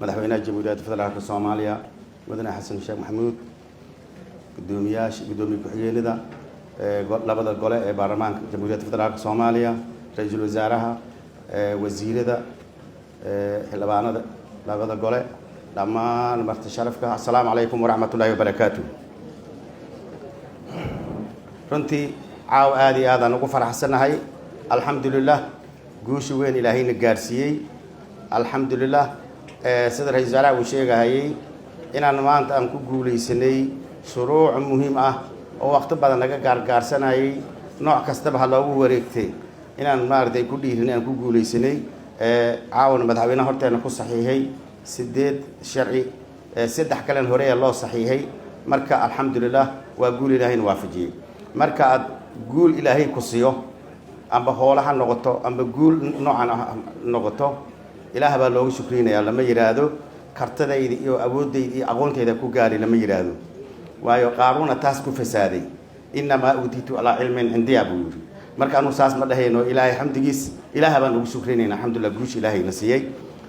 مدحوينا جمهورية فدرالك الصومالية مدن حسن الشيخ محمود قدومي كحيين ذا لبدا القلاء برلمان جمهورية فدرالك الصومالية رئيس الوزراء وزير ذا حلبانا لبدا القلاء لما نبرت شرفك السلام عليكم ورحمة الله وبركاته runtii caaw aad iyo aad aan ugu faraxsanahay alxamdulilah guusha weyn ilaahayna gaarsiiyey alxamdulilah sida ra'iisul wasaaraha uu sheegayay inaan maanta aan ku guuleysanay shuruuc muhiim ah oo waqti badan laga gaargaarsanayay nooc kastaba ha loogu wareegtay inaan maartay ku dhiirinay aan ku guuleysanay caawna madaxweynaha horteena ku saxiixay 8 sharci 3 kale hore loo saxiixay marka alxamdulilah waa guul ilaahayna waafajiyay marka aad guul ilaahay ku siiyo amba hoolaha noqoto amba guul noocan noqoto ilaaha baa loogu shukriinayaa lama yiraahdo kartadayda iyo awoodayda iyo aqoontayda ku gaari lama yiraahdo waayo qaaruna taas ku fasaaday inma utitu ala ilmin indiya buu marka aanu saas ma dhahayno ilaahay xamdigiis ilaaha baan ugu shukriinaynaa alxamdulillah guush ilaahay nasiiyay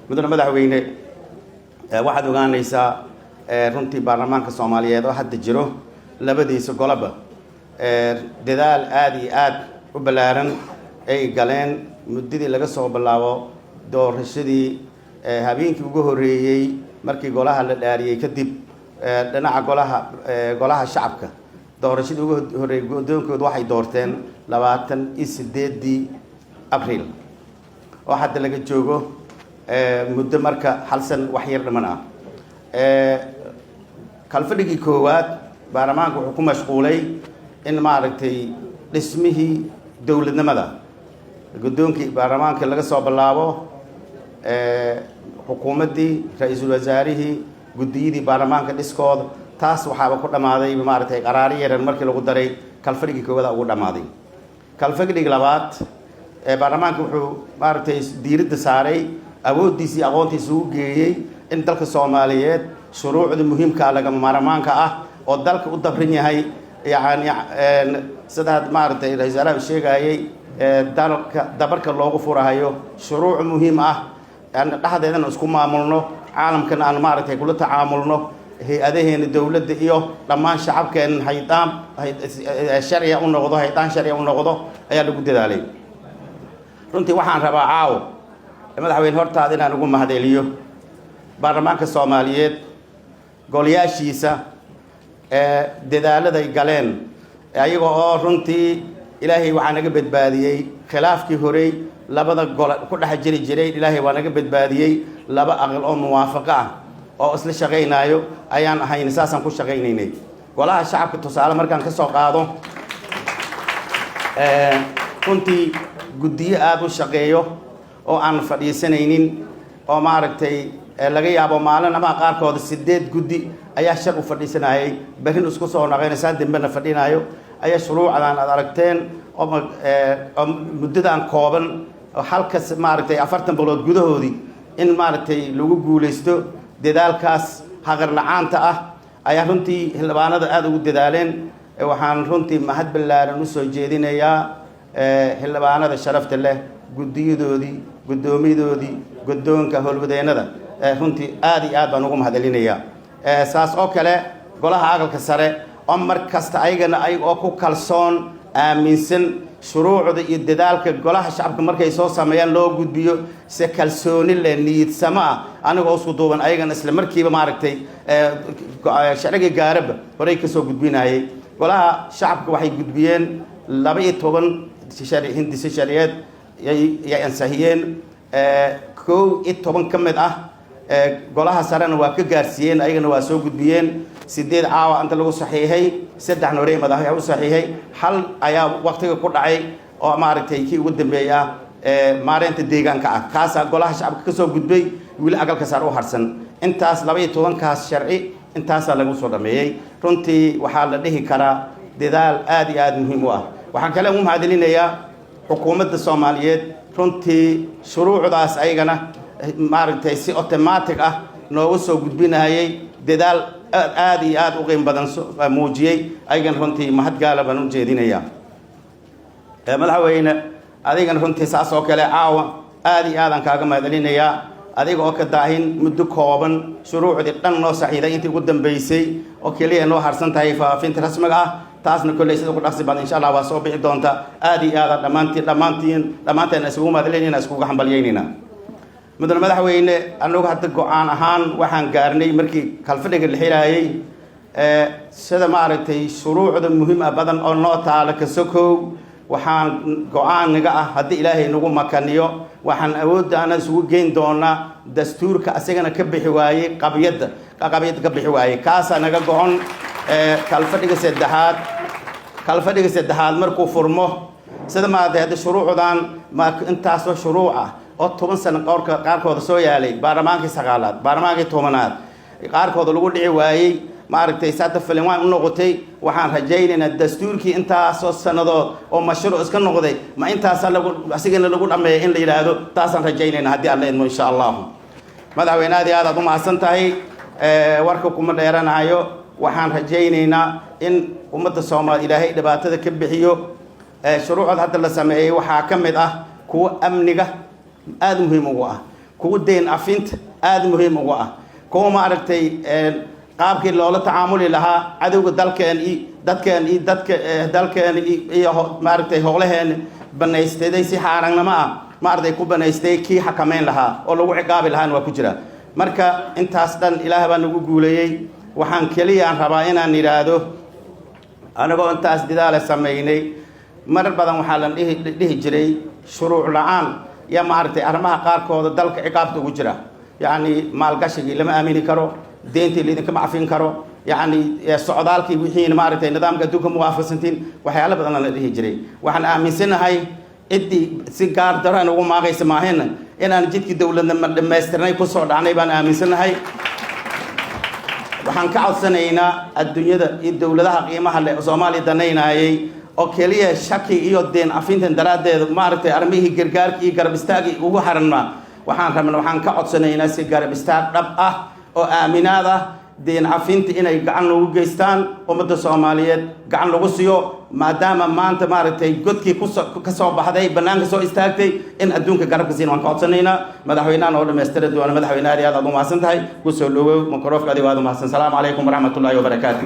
mudana madaxweyne waxaad ogaanaysaa runtii baarlamaanka Soomaaliyeed oo hadda jiro labadiisa golaba dadaal aad iyo aad u balaaran ay galeen muddadii laga soo bilaabo doorashadii habeenkii ugu horeeyay markii golaha la dhaariyay kadib dhinaca golaha shacabka doorashadii ugu horeeyay gudoonkooda waxay doorteen 28 Abriil oo hadda laga joogo muddo marka hal san wax yar dhiman ah kalfadhigii koowaad baarlamaanku wuxuu ku mashquulay in maaragtay dhismihii dawladnimada gudoonkii baarlamaanka laga soo bilaabo xukuumadii ra'iisul wasaarihii gudiyadii baarlamaanka dhiskooda taas waxaaba ku dhamaaday maaragtay qaraari yaran markii lagu daray kalfadhigii koowaad ugu dhamaaday kalfadhigii labaad baarlamaanka wuxuu maaragtay diiradda saaray awoodiisii aqoontiisa u geeyay in dalka Soomaaliyeed shuruucda muhiimka ah laga maarmaanka ah oo dalka u dabrin yahay يعني سداد مارتي رئيسنا الشيعي دارك دبرك الله غفوره شروع مهمة أن أحد هذا نسكم عملنا عالم كان أن مارتي كل تعاملنا هي هذه الدولة ديو لما الشعب كان هيتام الشريعة ونقضه هيتام شريعة ونقضه هي اللي قد ذلك رنتي واحد ربع عاو لما تحوين هرت هذين نقول ما هذا اليوم برلمان الصوماليات قوليا شيسا dadaalada ay galeen ayaga oo runtii ilaahay waxa naga badbaadiyay khilaafkii hore labada gol ku dhex jiray ilaahay waa naga badbaadiyay laba aqal oo muwaafaqo ah oo isla shaqeynaayo ayaan ahayn saasan ku shaqeynaynay golaha shacabka tusaale markaan ka soo qaado runtii gudiyo aad u shaqeeyo oo aan fadhiisanaynin oo maaragtay laga yaabo maalin ama qaarkood 8 gudi ayaa shar u fadhiisanayay barin isku soo naqaynaysan dambana fadhinayo ayaa shuruucdan aad aragteen oo muddadan kooban halkaas maaragtay 40 bilood gudahoodii in maaragtay lagu guuleysto dadaalkaas haqar la'aanta ah ayaa runtii xildhibaanada aad ugu dadaaleen waxaan runtii mahad ballaaran u soo jeedinayaa xildhibaanada sharafta leh gudiyadoodii gudoomiyadoodii gudoonka howlwadeenada runtii aad iyo aad baan ugu mahadcelinayaa saas oo kale golaha aqalka sare oo markasta ayagana ay oo ku kalsoon aaminsan shuruucda iyo dadaalka golaha shacabka markay soo sameeyaan loo gudbiyo si kalsooni leh niyad sama anigoo isku duuban ayagana isla markiiba maaragtay sharciga gaaraba horay ka soo gudbinayay golaha shacabka waxay gudbiyeen 12 sharci hindisi sharciyeed ay ansahiyeen 11 kamid ah golaha sarena waa ka gaarsiiyeen ayagana waa soo gudbiyeen 8 caawa inta lagu saxiixay 3 noorey madaxay u saxiixay hal ayaa waqtiga ku dhacay oo maaragtay kii ugu dambeeyay maareynta deegaanka ah kaas golaha shacabka ka soo gudbay wili aqalka sare u harsan intaas 12 kaas sharci intaas lagu soo dhameeyay runtii waxa la dhihi karaa dadaal aad iyo aad muhiim u ah waxaan kale u mahadcelinayaa xukuumadda Soomaaliyeed runtii shuruucdaas ayagana maaragtay si automatic ah noogu soo gudbinayay dadaal aad iyo aad u qiim badan muujiyay ayagana runtii mahad gaala baan u jeedinayaa madaxweyne adigana runtii saas oo kale caawa aad iyo aad aan kaaga mahadcelinayaa adiga oo ka daahin muddo kooban shuruucdii dhan noo saxiiday intii ugu dambeysay oo kaliya noo harsan tahay faafinta rasmiga ah taasna kulay sida ugu dhaqsi badan insha Allah waa soo bixi doonta aad iyo aad dhammaanteen isugu madaleynayna isugu hambalyeynayna mudane madaxweyne anagu hadda go'aan ahaan waxaan gaarnay markii kalfadhiga la xiraayay sida maaragtay shuruucda muhiim ah badan oo noo taala ka sokow waxaan go'aan naga ah haddii ilaahay nagu makaniyo waxaan awoodda aan isugu geyn doonaa dastuurka asagana ka bixi waayey qabiyadda ka bixi waayey kaasaa naga go'on kalfadhiga saddexaad markuu furmo sida maaragtay hadda shuruucdan intaasoo shuruuc ah oo 10 sano qaarkooda soo yaalay baarlamaankii 9aad baarlamaankii 10aad qaarkooda lagu dhici waayey maaragtay saata filim waan u noqotay waxaan rajaynaynaa dastuurkii intaasoo sanadood oo mashruuc iska noqday ma intaasa asigana lagu dhameeyo in la yidhaahdo taasaan rajaynaynaa haddii aan leedmo insha allah madaxweyne aad iyo aad u mahadsan tahay warka kuma dheeranayo waxaan rajaynaynaa in ummadda Soomaaliya ilaahay dhibaatada ka bixiyo shuruucda hadda la sameeyay waxaa ka mid ah kuwa amniga aad muhiim ugu ah kuwa deyn afinta aad muhiim ugu ah kuwa maaragtay qaabkii loola tacaamuli lahaa cadowga dalkeen iyo maaragtay howlaheen banaystay si xaaragnimo ah maaragtay ku banaystay kii xakameyn lahaa oo lagu ciqaabi lahaan waa ku jira marka intaas dhan ilaahay baa nagu guuleeyay waxaan kaliya aan rabaa inaan yiraahdo anagoo intaas dadaal sameeynay mar badan waxaa la dhihi jiray shuruuc la'aan ya maaragtay arrimaha qaarkooda dalka ciqaabta ugu jira yani maalgashigii lama aamini karo deyntii lidinka macfin karo yani socdaalkii wixii maaragtay nidaamka adduunka muwaafaqsantiin waxyaalo badan la dhihi jiray waxaan aaminsanahay cidii si gaar daraan ugu maaqaysa maahayna inaan jidkii dawladnimo dhammaystirnay ku soo dhacnay baan aaminsanahay waxaan ka codsanaynaa adduunyada iyo dawladaha qiimaha leh Soomaaliya danaynayay oo kaliya shaki iyo deen afintan daraadeed maaragtay armihii gargaarkii garab istaagi ugu xaranna waxaan ka codsanaynaa si garab istaag dhab ah oo aaminaad ah deen afinta inay gacan ugu geystaan ummadda Soomaaliyeed gacan lagu siiyo maadaama maanta maaragtay godkii ka soo baxday banaanka soo istaagtay in adduunka garabka siin waan ka codsanaynaa madaxweynaha oo dhameystiray doona madaxweynaha aad u mahadsan tahay ku soo dhawow mikrofoonka adiga aad u mahadsan salaamu calaykum waraxmatullaahi wabarakaatuh